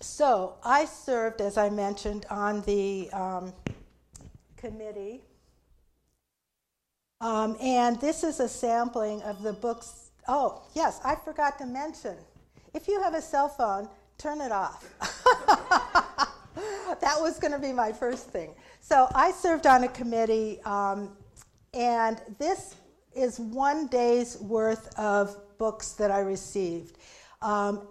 So I served, as I mentioned, on the committee. And this is a sampling of the books. Oh, yes, I forgot to mention. If you have a cell phone, turn it off. That was going to be my first thing. So I served on a committee, and this is one day's worth of books that I received.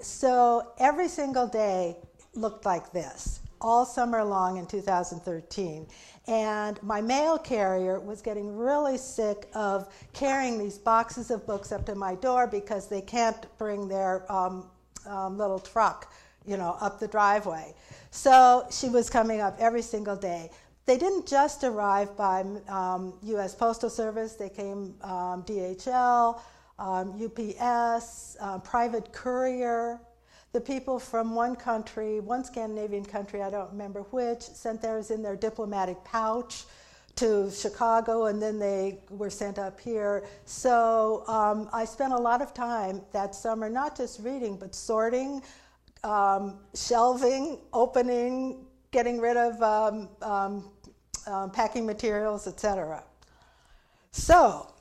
So every single day looked like this, all summer long in 2013. And my mail carrier was getting really sick of carrying these boxes of books up to my door because they can't bring their little truck, up the driveway. So she was coming up every single day. They didn't just arrive by U.S. Postal Service. They came DHL, UPS, private courier. The people from one country, one Scandinavian country, I don't remember which, sent theirs in their diplomatic pouch to Chicago, and then they were sent up here. So I spent a lot of time that summer not just reading, but sorting, shelving, opening, getting rid of packing materials, etc. So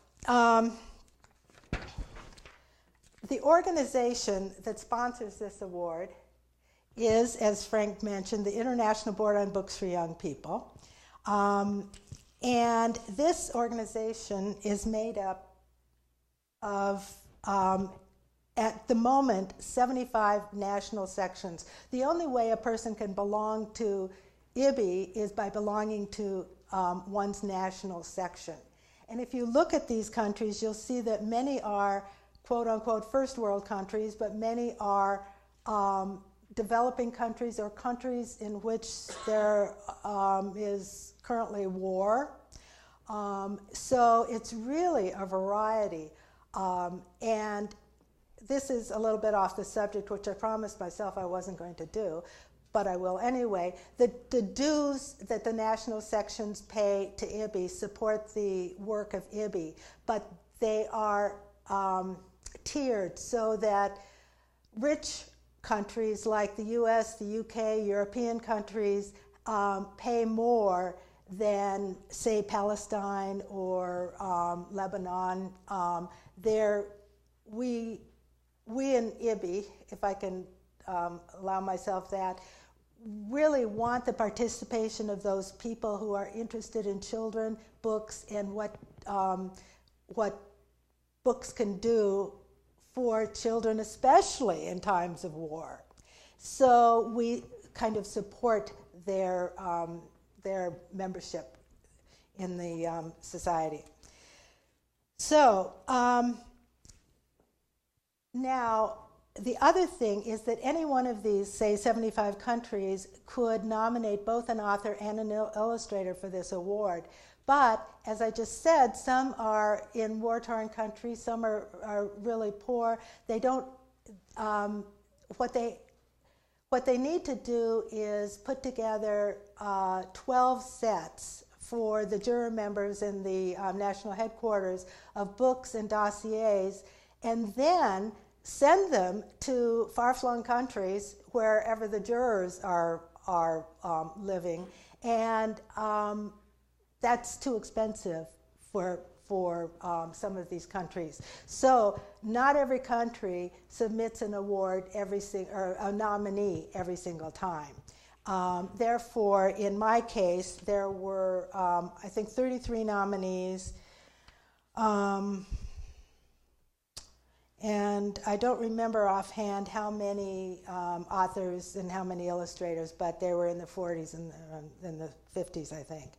the organization that sponsors this award is, as Frank mentioned, the International Board on Books for Young People. And this organization is made up of, at the moment, 75 national sections. The only way a person can belong to IBI is by belonging to one's national section. And if you look at these countries, you'll see that many are quote-unquote first world countries, but many are developing countries or countries in which there is currently war. So it's really a variety. And this is a little bit off the subject, which I promised myself I wasn't going to do, but I will anyway. The dues that the national sections pay to IBI support the work of IBI, but they are tiered so that rich countries like the US, the UK, European countries pay more than, say, Palestine or Lebanon. We in IBI, if I can allow myself that, really want the participation of those people who are interested in children, books, and what books can do for children, especially in times of war. So we kind of support their membership in the society. So now, the other thing is that any one of these, say, 75 countries could nominate both an author and an illustrator for this award. But, as I just said, some are in war-torn countries, some are really poor. They don't, what they need to do is put together 12 sets for the juror members in the national headquarters of books and dossiers, and then send them to far-flung countries wherever the jurors are living, and that's too expensive for some of these countries. So not every country submits an award or a nominee every single time. Therefore, in my case, there were I think 33 nominees. And I don't remember offhand how many authors and how many illustrators, but they were in the 40s and in the 50s, I think.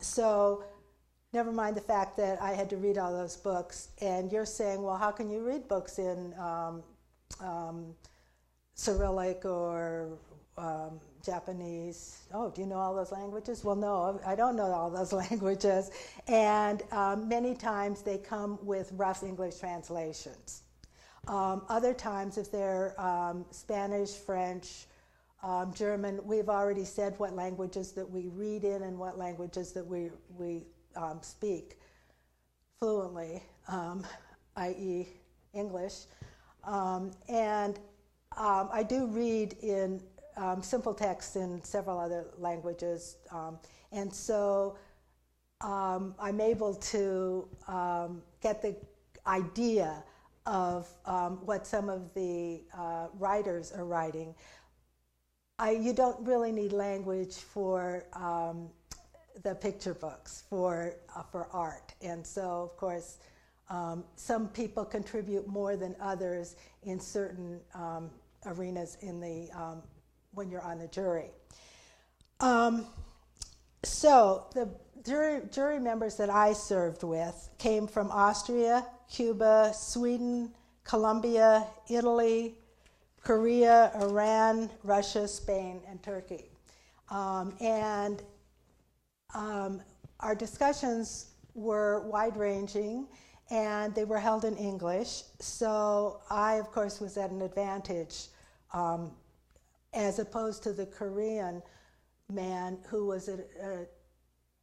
So never mind the fact that I had to read all those books. And you're saying, well, how can you read books in Cyrillic or Japanese? Oh, do you know all those languages? Well, no, I don't know all those languages. And many times they come with rough English translations. Other times, if they're Spanish, French, German, we've already said what languages that we read in and what languages that we speak fluently, i.e. English. And I do read in simple text in several other languages, and so I'm able to get the idea of what some of the writers are writing. You don't really need language for the picture books, for art. And so, of course, some people contribute more than others in certain arenas in the, when you're on the jury. So the jury members that I served with came from Austria, Cuba, Sweden, Colombia, Italy, Korea, Iran, Russia, Spain, and Turkey. Our discussions were wide-ranging, and they were held in English. So I, of course, was at an advantage as opposed to the Korean man who was at a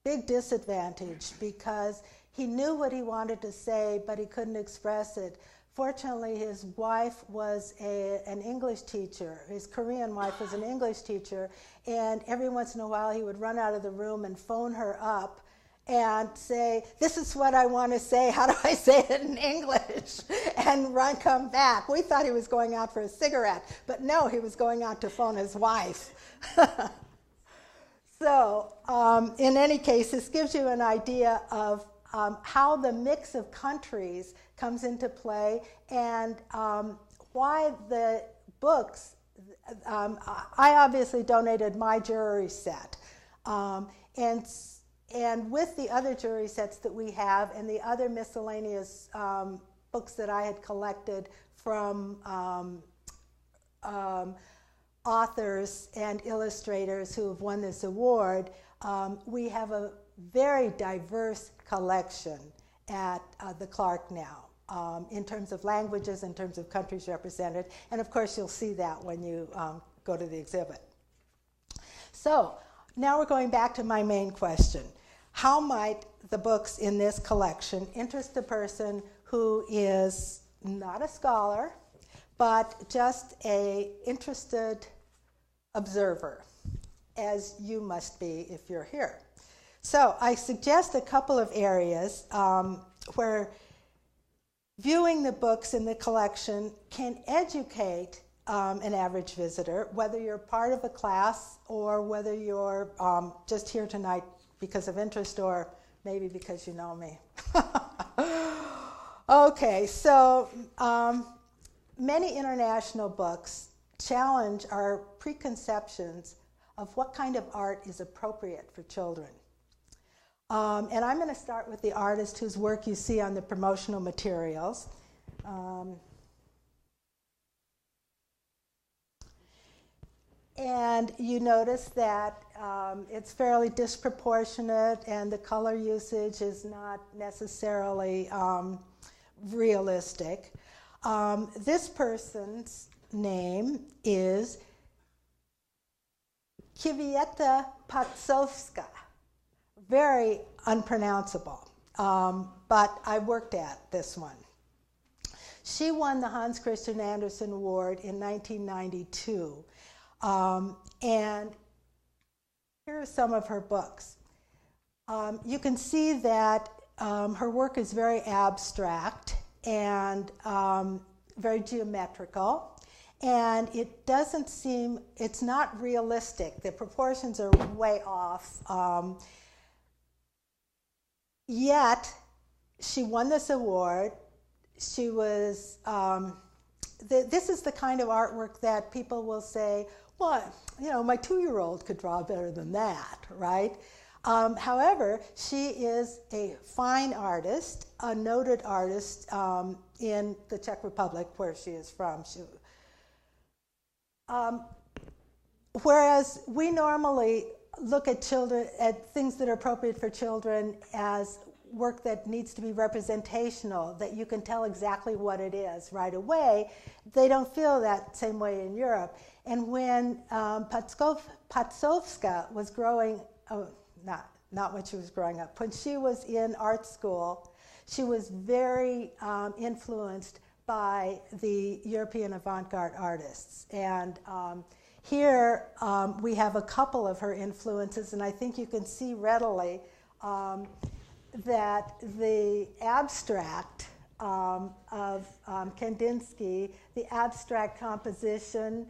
big disadvantage because he knew what he wanted to say, but he couldn't express it. Fortunately, his wife was an English teacher. His Korean wife was an English teacher, and every once in a while he would run out of the room and phone her up and say, "This is what I want to say. How do I say it in English?" And come back. We thought he was going out for a cigarette, but no, he was going out to phone his wife. So, in any case, this gives you an idea of how the mix of countries comes into play and why the books, I obviously donated my jury set. And with the other jury sets that we have and the other miscellaneous books that I had collected from authors and illustrators who have won this award, we have a very diverse collection at the Clark now, in terms of languages, in terms of countries represented, and of course you'll see that when you go to the exhibit. So now we're going back to my main question. How might the books in this collection interest a person who is not a scholar, but just an interested observer, as you must be if you're here? So I suggest a couple of areas where viewing the books in the collection can educate an average visitor, whether you're part of a class or whether you're just here tonight because of interest or maybe because you know me. Okay, so many international books challenge our preconceptions of what kind of art is appropriate for children. And I'm going to start with the artist whose work you see on the promotional materials. And you notice that it's fairly disproportionate and the color usage is not necessarily realistic. This person's name is Kwiatka Paczowska. Very unpronounceable, but I worked at this one. She won the Hans Christian Andersen Award in 1992. And here are some of her books. You can see that her work is very abstract and very geometrical, and it doesn't seem, it's not realistic. The proportions are way off. Yet, she won this award. She was, this is the kind of artwork that people will say, well, you know, my 2-year-old could draw better than that, right? However, she is a fine artist, a noted artist in the Czech Republic, where she is from. Whereas we normally look at children, at things that are appropriate for children as work that needs to be representational, that you can tell exactly what it is right away, they don't feel that same way in Europe. And when Paczowska was growing, not when she was growing up, when she was in art school, she was very influenced by the European avant-garde artists. And here we have a couple of her influences, and I think you can see readily that the abstract of Kandinsky, the abstract composition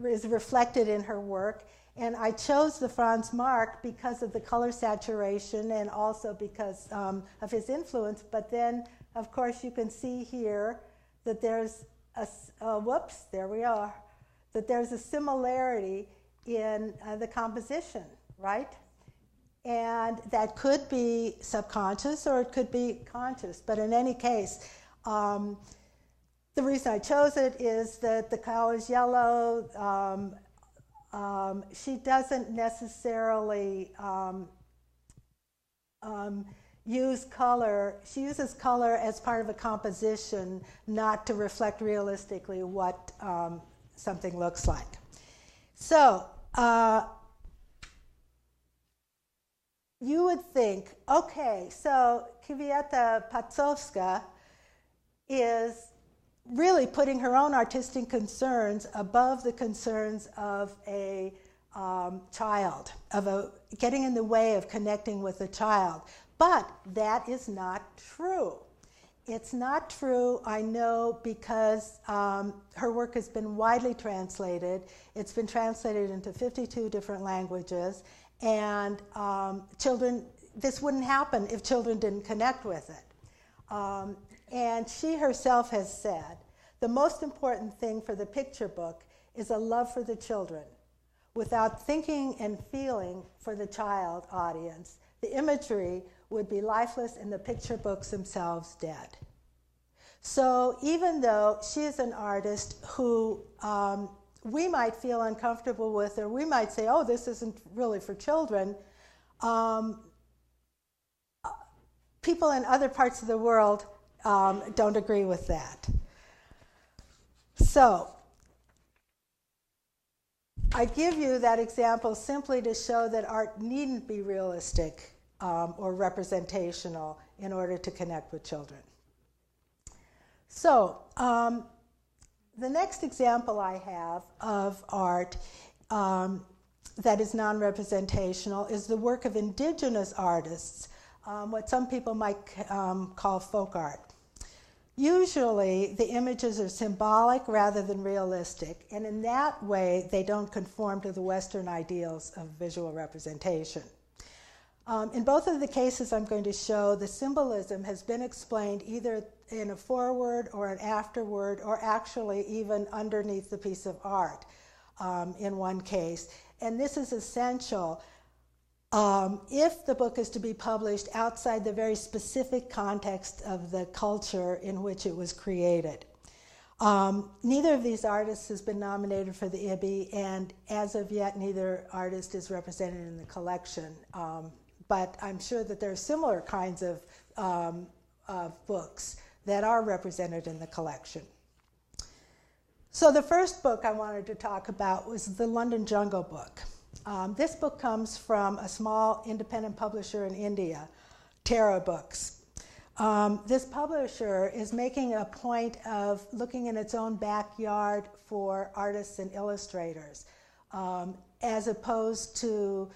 is reflected in her work. And I chose the Franz Marc because of the color saturation and also because of his influence. But then, of course, you can see here that there's whoops, there we are, that there's a similarity in the composition, right? And that could be subconscious or it could be conscious. But in any case, the reason I chose it is that the cow is yellow. She doesn't necessarily use color. She uses color as part of a composition, not to reflect realistically what something looks like. So you would think, okay, so Kwiatka Paczowska is really putting her own artistic concerns above the concerns of a child, getting in the way of connecting with a child. But that is not true. It's not true, I know, because her work has been widely translated. It's been translated into 52 different languages, and this wouldn't happen if children didn't connect with it. And she herself has said, the most important thing for the picture book is a love for the children. Without thinking and feeling for the child audience, the imagery would be lifeless and the picture books themselves dead. So even though she is an artist who we might feel uncomfortable with, or we might say, oh, this isn't really for children, people in other parts of the world don't agree with that. So I give you that example simply to show that art needn't be realistic or representational in order to connect with children. So the next example I have of art that is non-representational is the work of indigenous artists, what some people might call folk art. Usually, the images are symbolic rather than realistic, and in that way, they don't conform to the Western ideals of visual representation. In both of the cases I'm going to show, the symbolism has been explained either in a foreword or an afterword, or actually even underneath the piece of art in one case. And this is essential if the book is to be published outside the very specific context of the culture in which it was created. Neither of these artists has been nominated for the IBI, and as of yet, neither artist is represented in the collection. But I'm sure that there are similar kinds of books that are represented in the collection. So the first book I wanted to talk about was the London Jungle Book. This book comes from a small independent publisher in India, Tara Books. This publisher is making a point of looking in its own backyard for artists and illustrators, as opposed to,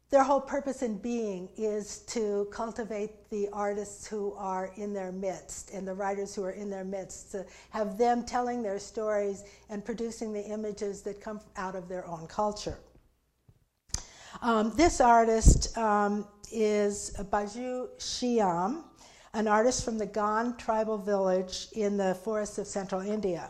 their whole purpose in being is to cultivate the artists who are in their midst and the writers who are in their midst, to have them telling their stories and producing the images that come out of their own culture. This artist is Baju Shyam, an artist from the Gond tribal village in the forests of central India.